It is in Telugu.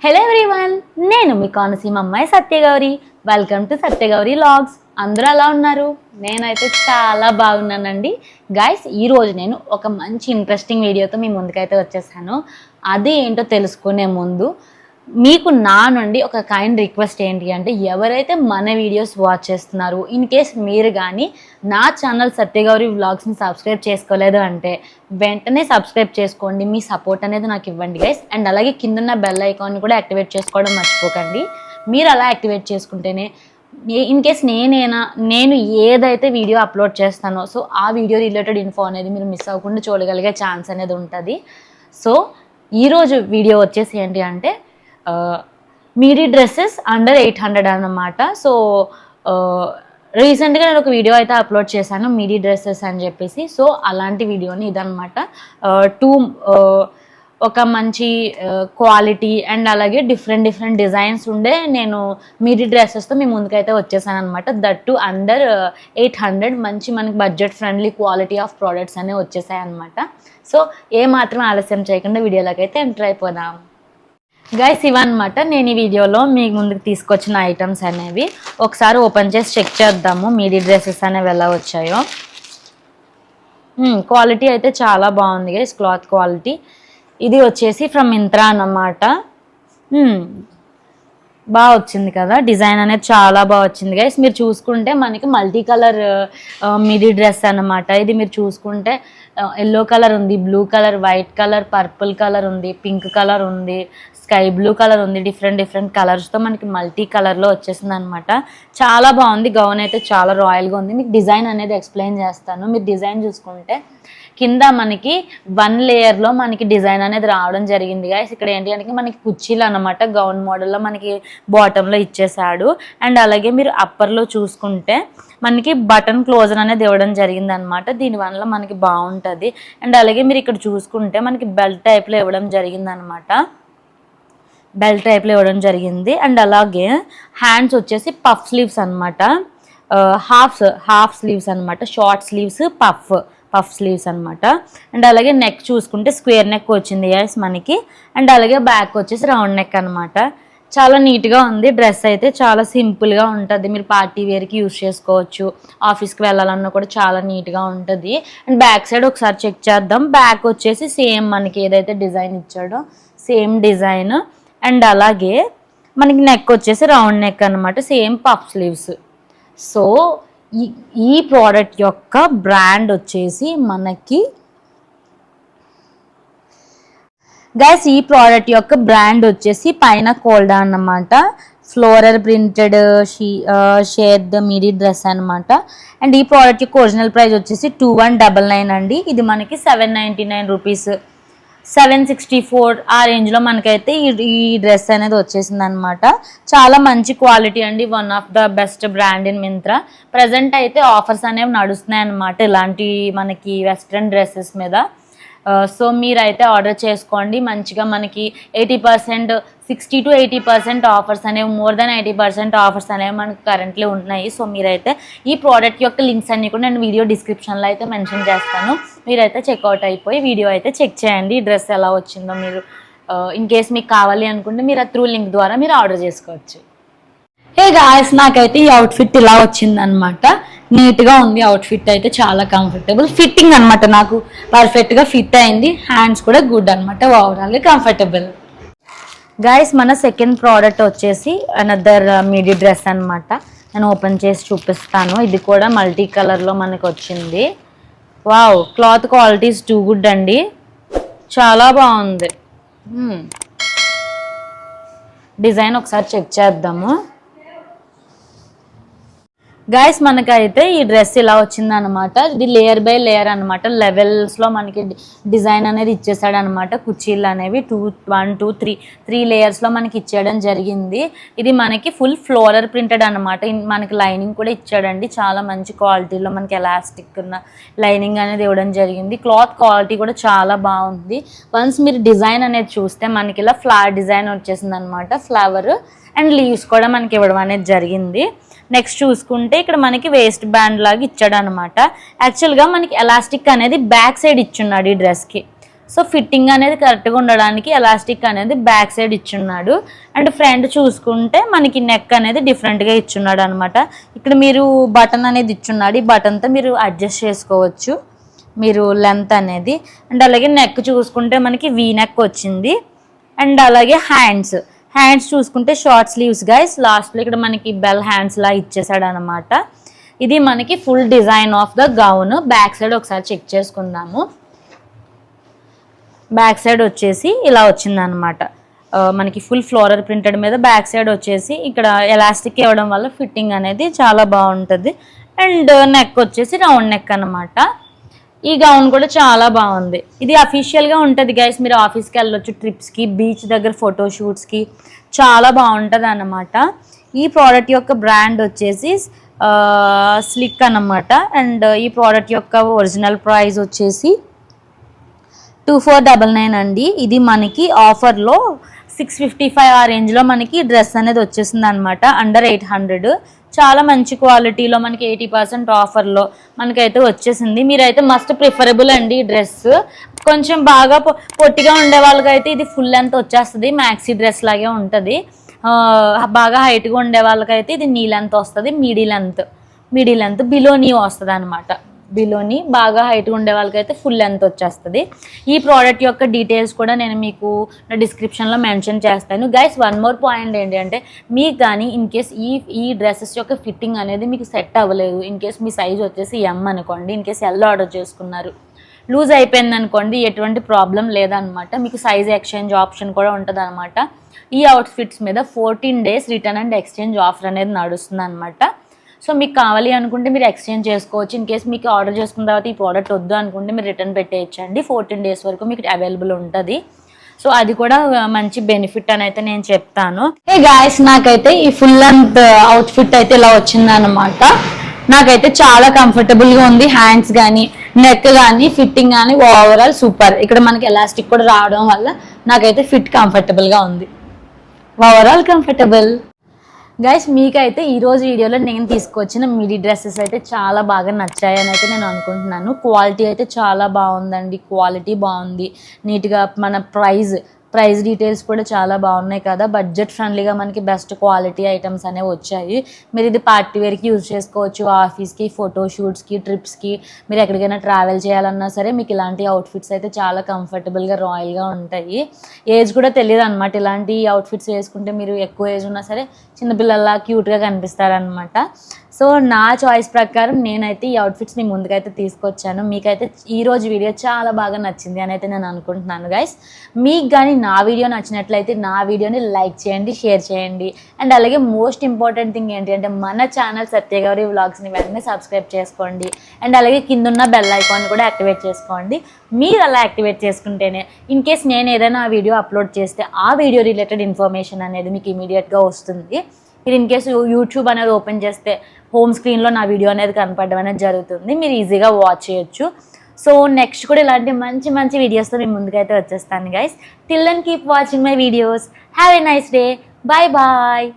హలో ఎవ్రీవన్, నేను మీ కోనసీమ అమ్మాయి Satyagowri. Welcome to Satyagowri vlogs. అందరూ ఎలా ఉన్నారు? నేనైతే చాలా బాగున్నానండి. గైస్, ఈరోజు నేను ఒక మంచి ఇంట్రెస్టింగ్ వీడియోతో మీ ముందుకైతే వచ్చేసాను. అది ఏంటో తెలుసుకునే ముందు మీకు నా నుండి ఒక కైండ్ రిక్వెస్ట్ ఏంటి అంటే, ఎవరైతే మన వీడియోస్ వాచ్ చేస్తున్నారు, ఇన్ కేస్ మీరు కానీ నా ఛానల్ సత్యగౌరి వ్లాగ్స్ని సబ్స్క్రైబ్ చేసుకోలేదు అంటే వెంటనే సబ్స్క్రైబ్ చేసుకోండి. మీ సపోర్ట్ అనేది నాకు ఇవ్వండి గైస్. అండ్ అలాగే కిందన్న బెల్ ఐకాన్ని కూడా యాక్టివేట్ చేసుకోవడం మర్చిపోకండి. మీరు అలా యాక్టివేట్ చేసుకుంటేనే ఇన్ కేస్ నేను ఏదైతే వీడియో అప్లోడ్ చేస్తానో సో ఆ వీడియో రిలేటెడ్ ఇన్ఫో అనేది మీరు మిస్ అవ్వకుండా చూడగలిగే ఛాన్స్ అనేది ఉంటుంది. సో ఈరోజు వీడియో వచ్చేసి ఏంటి అంటే మీడీ డ్రెస్సెస్ అండర్ 800 అన్నమాట. సో రీసెంట్గా నేను ఒక వీడియో అయితే అప్లోడ్ చేశాను మీడీ డ్రెస్సెస్ అని చెప్పేసి. సో అలాంటి వీడియోని ఇదనమాట. ఒక మంచి క్వాలిటీ అండ్ అలాగే డిఫరెంట్ డిజైన్స్ ఉండే నేను మీడీ డ్రెస్సెస్తో మీ ముందుకైతే వచ్చేసాను అనమాట. దట్ టు అండర్ 800 మంచి మనకి budget friendly quality of products అనేవి వచ్చేసాయి అనమాట. సో ఏమాత్రం ఆలస్యం చేయకుండా వీడియోలోకి అయితే ఎంటర్ అయిపోదాం. గైస్, ఇవన్నమాట నేను ఈ వీడియోలో మీ ముందుకు తీసుకొచ్చిన ఐటమ్స్ అనేవి. ఒకసారి ఓపెన్ చేసి చెక్ చేద్దాము మీడీ డ్రెస్సెస్ అనేవి ఎలా వచ్చాయో. క్వాలిటీ అయితే చాలా బాగుంది గైస్, క్లాత్ క్వాలిటీ. ఇది వచ్చేసి ఫ్రమ్ మింత్రా అన్నమాట. బాగా వచ్చింది కదా, డిజైన్ అనేది చాలా బాగా వచ్చింది గైస్. మీరు చూసుకుంటే మనకి మల్టీ కలర్ మిడీ డ్రెస్ అన్నమాట. ఇది మీరు చూసుకుంటే ఎల్లో కలర్ ఉంది, blue colour, white colour, purple colour ఉంది, పింక్ కలర్ ఉంది, స్కై బ్లూ కలర్ ఉంది. డిఫరెంట్ కలర్స్తో మనకి మల్టీ కలర్లో వచ్చేసింది అనమాట. చాలా బాగుంది. గౌన్ అయితే చాలా రాయల్గా ఉంది. మీకు డిజైన్ అనేది ఎక్స్ప్లెయిన్ చేస్తాను. మీరు డిజైన్ చూసుకుంటే కింద మనకి 1 లేయర్లో మనకి డిజైన్ అనేది రావడం జరిగింది గాయస్. ఇక్కడ ఏంటి అంటే మనకి కుర్చీలు అనమాట, గౌన్ మోడల్లో మనకి బాటంలో ఇచ్చేసాడు. అండ్ అలాగే మీరు అప్పర్లో చూసుకుంటే మనకి బటన్ క్లోజర్ అనేది ఇవ్వడం జరిగింది అనమాట. దీనివల్ల మనకి బాగుంటుంది. అండ్ అలాగే మీరు ఇక్కడ చూసుకుంటే మనకి బెల్ట్ టైప్లో ఇవ్వడం జరిగింది అనమాట. బెల్ట్ టైప్లో ఇవ్వడం జరిగింది. అండ్ అలాగే హ్యాండ్స్ వచ్చేసి పఫ్ స్లీవ్స్ అనమాట. హాఫ్ స్లీవ్స్ అనమాట. షార్ట్ స్లీవ్స్, పఫ్ స్లీవ్స్ అనమాట. అండ్ అలాగే నెక్ చూసుకుంటే స్క్వేర్ నెక్ వచ్చింది గైస్ మనకి. అండ్ అలాగే బ్యాక్ వచ్చేసి రౌండ్ నెక్ అనమాట. చాలా నీట్గా ఉంది. డ్రెస్ అయితే చాలా సింపుల్గా ఉంటుంది. మీరు పార్టీ వేర్కి యూజ్ చేసుకోవచ్చు. ఆఫీస్కి వెళ్ళాలన్నా కూడా చాలా నీట్గా ఉంటుంది. అండ్ బ్యాక్ సైడ్ ఒకసారి చెక్ చేద్దాం. బ్యాక్ వచ్చేసి సేమ్ మనకి ఏదైతే డిజైన్ ఇచ్చాడో సేమ్ డిజైన్. అండ్ అలాగే మనకి నెక్ వచ్చేసి రౌండ్ నెక్ అనమాట, సేమ్ పఫ్ స్లీవ్స్. సో ఈ ప్రోడక్ట్ యొక్క బ్రాండ్ వచ్చేసి మనకి గైస్, ఈ ప్రోడక్ట్ యొక్క బ్రాండ్ వచ్చేసి పైన కోల్డా అన్నమాట. ఫ్లోరల్ ప్రింటెడ్ షేడ్ మీడీ డ్రెస్ అనమాట. అండ్ ఈ ప్రోడక్ట్ యొక్క ఒరిజినల్ ప్రైస్ వచ్చేసి 2199 అండి. ఇది మనకి 799 రూపీస్, 764 ఆ రేంజ్లో మనకైతే ఈ డ్రెస్ అనేది వచ్చేసింది అనమాట. చాలా మంచి క్వాలిటీ అండి. One of the best brand in Myntra. Present అయితే ఆఫర్స్ అనేవి నడుస్తున్నాయి అనమాట ఇలాంటి మనకి వెస్ట్రన్ డ్రెస్సెస్ మీద. సో మీరైతే ఆర్డర్ చేసుకోండి. మంచిగా మనకి 80%, 60 to 80% ఆఫర్స్ అనేవి, మోర్ దెన్ 80% ఆఫర్స్ అనేవి మనకు కరెంట్లీ ఉన్నాయి. సో మీరైతే ఈ ప్రోడక్ట్ యొక్క లింక్స్ అన్ని కూడా నేను వీడియో డిస్క్రిప్షన్లో అయితే మెన్షన్ చేస్తాను. మీరైతే చెక్అవుట్ అయిపోయి వీడియో అయితే చెక్ చేయండి. ఈ డ్రెస్ ఎలా వచ్చిందో మీరు ఇన్ కేస్ మీకు కావాలి అనుకుంటే మీరు ఆ త్రూ లింక్ ద్వారా మీరు ఆర్డర్ చేసుకోవచ్చు. హే గాయ్స్, నాకైతే ఈ అవుట్ఫిట్ ఇలా వచ్చింది అనమాట. నీట్గా ఉంది అవుట్ఫిట్ అయితే, చాలా కంఫర్టబుల్ ఫిట్టింగ్ అనమాట. నాకు పర్ఫెక్ట్గా ఫిట్ అయింది. హ్యాండ్స్ కూడా గుడ్ అనమాట. ఓవరాల్గా కంఫర్టబుల్. గాయస్, మన సెకండ్ ప్రోడక్ట్ వచ్చేసి అనదర్ మీడీ డ్రెస్ అనమాట. నేను ఓపెన్ చేసి చూపిస్తాను. ఇది కూడా మల్టీ కలర్లో మనకు వచ్చింది. Wow, cloth quality is too good అండి. చాలా బాగుంది. డిజైన్ ఒకసారి చెక్ చేద్దాము. గైస్, మనకైతే ఈ డ్రెస్ ఇలా వచ్చిందనమాట. ఇది లేయర్ బై లేయర్ అనమాట. లెవెల్స్లో మనకి డిజైన్ అనేది ఇచ్చేసాడు అనమాట. కుర్చీలు అనేవి 1, 2, 3 లేయర్స్లో మనకి ఇచ్చేయడం జరిగింది. ఇది మనకి ఫుల్ ఫ్లోరల్ ప్రింటెడ్ అనమాట. మనకి లైనింగ్ కూడా ఇచ్చాడండి. చాలా మంచి క్వాలిటీలో మనకి ఎలాస్టిక్ ఉన్న లైనింగ్ అనేది ఇవ్వడం జరిగింది. క్లాత్ క్వాలిటీ కూడా చాలా బాగుంది. వన్స్ మీరు డిజైన్ అనేది చూస్తే మనకి ఇలా ఫ్లవర్ డిజైన్ వచ్చేసింది అనమాట. ఫ్లవర్ అండ్ లీవ్స్ కూడా మనకి ఇవ్వడం అనేది జరిగింది. నెక్స్ట్ చూసుకుంటే ఇక్కడ మనకి వేస్ట్ బ్యాండ్ లాగా ఇచ్చాడు అనమాట. యాక్చువల్గా మనకి ఎలాస్టిక్ అనేది బ్యాక్ సైడ్ ఇచ్చున్నాడు ఈ డ్రెస్కి. సో ఫిట్టింగ్ అనేది కరెక్ట్గా ఉండడానికి ఎలాస్టిక్ అనేది బ్యాక్ సైడ్ ఇచ్చున్నాడు. అండ్ ఫ్రంట్ చూసుకుంటే మనకి నెక్ అనేది డిఫరెంట్గా ఇచ్చున్నాడు అనమాట. ఇక్కడ మీరు బటన్ అనేది ఇచ్చున్నాడు. ఈ బటన్తో మీరు అడ్జస్ట్ చేసుకోవచ్చు మీరు లెంత్ అనేది. అండ్ అలాగే నెక్ చూసుకుంటే మనకి వీ నెక్ వచ్చింది. అండ్ అలాగే హ్యాండ్స్ చూసుకుంటే షార్ట్ స్లీవ్స్ గైస్. లాస్ట్లో ఇక్కడ మనకి బెల్ హ్యాండ్స్ లా ఇచ్చేసాడు అనమాట. ఇది మనకి full design of the gown. Back side ఒకసారి చెక్ చేసుకుందాము. బ్యాక్ సైడ్ వచ్చేసి ఇలా వచ్చిందనమాట. మనకి ఫుల్ ఫ్లోరల్ ప్రింటెడ్ మీద బ్యాక్ సైడ్ వచ్చేసి ఇక్కడ ఎలాస్టిక్ ఇవ్వడం వల్ల ఫిట్టింగ్ అనేది చాలా బాగుంటుంది. అండ్ నెక్ వచ్చేసి రౌండ్ నెక్ అనమాట. ఈ గౌన్ కూడా చాలా బాగుంది. ఇది అఫీషియల్గా ఉంటుంది గైస్. మీరు ఆఫీస్కి వెళ్ళొచ్చు, ట్రిప్స్కి, బీచ్ దగ్గర ఫోటోషూట్స్కి చాలా బాగుంటుంది అన్నమాట. ఈ ప్రోడక్ట్ యొక్క బ్రాండ్ వచ్చేసి స్లిక్ అన్నమాట. అండ్ ఈ ప్రోడక్ట్ యొక్క ఒరిజినల్ ప్రైస్ వచ్చేసి 2499 అండి. ఇది మనకి ఆఫర్లో 655 ఆ రేంజ్లో మనకి డ్రెస్ అనేది వచ్చేసింది అనమాట. అండర్ 800. చాలా మంచి క్వాలిటీలో మనకి 80% ఆఫర్లో మనకైతే వచ్చేసింది. మీరైతే మస్ట్ ప్రిఫరబుల్ అండి ఈ డ్రెస్. కొంచెం బాగా పొట్టిగా ఉండే వాళ్ళకైతే ఇది ఫుల్ లెంత్ వచ్చేస్తుంది. మ్యాక్సీ డ్రెస్ లాగే ఉంటుంది. బాగా హైట్గా ఉండే వాళ్ళకైతే ఇది నీ లెంత్ వస్తుంది. మిడీ లెంత్ బిలోనీ వస్తుంది అనమాట. బిలోని బాగా హైట్గా ఉండే వాళ్ళకైతే ఫుల్ లెంత్ వచ్చేస్తుంది. ఈ ప్రోడక్ట్ యొక్క డీటెయిల్స్ కూడా నేను మీకు నా డిస్క్రిప్షన్లో మెన్షన్ చేస్తాను గైస్. వన్ మోర్ పాయింట్ ఏంటి అంటే, మీకు కానీ ఇన్ కేస్ ఈ డ్రెస్సెస్ యొక్క ఫిట్టింగ్ అనేది మీకు సెట్ అవ్వలేదు, ఇన్ కేస్ మీ సైజ్ వచ్చేసి ఎం అనుకోండి, ఇన్ కేస్ ఎల్ ఆర్డర్ చేసుకున్నారు, లూజ్ అయిపోయింది అనుకోండి, ఎటువంటి ప్రాబ్లం లేదనమాట. మీకు సైజ్ ఎక్స్చేంజ్ ఆప్షన్ కూడా ఉంటుంది అనమాట. ఈ అవుట్ఫిట్స్ మీద 14 days return and exchange offer అనేది నడుస్తుంది అనమాట. సో మీకు కావాలి అనుకుంటే మీరు ఎక్స్చేంజ్ చేసుకోవచ్చు. ఇన్ కేస్ మీకు ఆర్డర్ చేసుకున్న తర్వాత ఈ ప్రోడక్ట్ వద్దు అనుకుంటే మీరు రిటర్న్ పెట్టేయచ్చండి. 14 days వరకు మీకు అవైలబుల్ ఉంటుంది. సో అది కూడా మంచి బెనిఫిట్ అని అయితే నేను చెప్తాను. ఏ గాయస్, నాకైతే ఈ ఫుల్ లెంత్ అవుట్ఫిట్ అయితే ఇలా వచ్చిందనమాట. నాకైతే చాలా కంఫర్టబుల్గా ఉంది. హ్యాండ్స్ కానీ నెక్ కానీ ఫిట్టింగ్ కానీ ఓవరాల్ సూపర్. ఇక్కడ మనకి ఎలాస్టిక్ కూడా రావడం వల్ల నాకైతే ఫిట్ కంఫర్టబుల్గా ఉంది. Overall comfortable. గైస్, మీకైతే ఈరోజు వీడియోలో నేను తీసుకొచ్చిన మిడీ డ్రెస్సెస్ అయితే చాలా బాగా నచ్చాయని అయితే నేను అనుకుంటున్నాను. క్వాలిటీ అయితే చాలా బాగుందండి. క్వాలిటీ బాగుంది. నీట్గా మన ప్రైస్ డీటెయిల్స్ కూడా చాలా బాగున్నాయి కదా. బడ్జెట్ ఫ్రెండ్లీగా మనకి బెస్ట్ క్వాలిటీ ఐటమ్స్ అనేవి వచ్చాయి. మీరు ఇది పార్టీ వేర్కి యూజ్ చేసుకోవచ్చు. ఆఫీస్కి, ఫోటోషూట్స్కి, ట్రిప్స్కి, మీరు ఎక్కడికైనా ట్రావెల్ చేయాలన్నా సరే మీకు ఇలాంటి అవుట్ఫిట్స్ అయితే చాలా కంఫర్టబుల్గా రాయల్గా ఉంటాయి. ఏజ్ కూడా తెలియదు అనమాట. ఇలాంటి అవుట్ఫిట్స్ వేసుకుంటే మీరు ఎక్కువ ఏజ్ ఉన్నా సరే చిన్నపిల్లల్లా క్యూట్గా కనిపిస్తారనమాట. సో నా చాయిస్ ప్రకారం నేనైతే ఈ అవుట్ఫిట్స్ మీ ముందుకైతే తీసుకొచ్చాను. మీకైతే ఈరోజు వీడియో చాలా బాగా నచ్చింది అని అయితే నేను అనుకుంటున్నాను గైస్. మీకు కానీ నా వీడియో నచ్చినట్లయితే నా వీడియోని లైక్ చేయండి, షేర్ చేయండి. అండ్ అలాగే మోస్ట్ ఇంపార్టెంట్ థింగ్ ఏంటి అంటే మన ఛానల్ సత్యగౌరి వ్లాగ్స్ని వెంటనే సబ్స్క్రైబ్ చేసుకోండి. అండ్ అలాగే కిందున్న బెల్ ఐకాన్ కూడా యాక్టివేట్ చేసుకోండి. మీరు అలా యాక్టివేట్ చేసుకుంటేనే ఇన్ కేస్ నేను ఏదైనా ఆ వీడియో అప్లోడ్ చేస్తే ఆ వీడియో రిలేటెడ్ ఇన్ఫర్మేషన్ అనేది మీకు ఇమీడియట్గా వస్తుంది. మీరు ఇన్ కేసు యూట్యూబ్ అనేది ఓపెన్ చేస్తే హోమ్ స్క్రీన్లో నా వీడియో అనేది కనపడడం అనేది జరుగుతుంది. మీరు ఈజీగా వాచ్ చేయొచ్చు. సో నెక్స్ట్ కూడా ఇలాంటి మంచి మంచి వీడియోస్తో నేను ముందుకైతే వచ్చేస్తాను guys. Till then keep watching my videos. Have a nice day. Bye bye.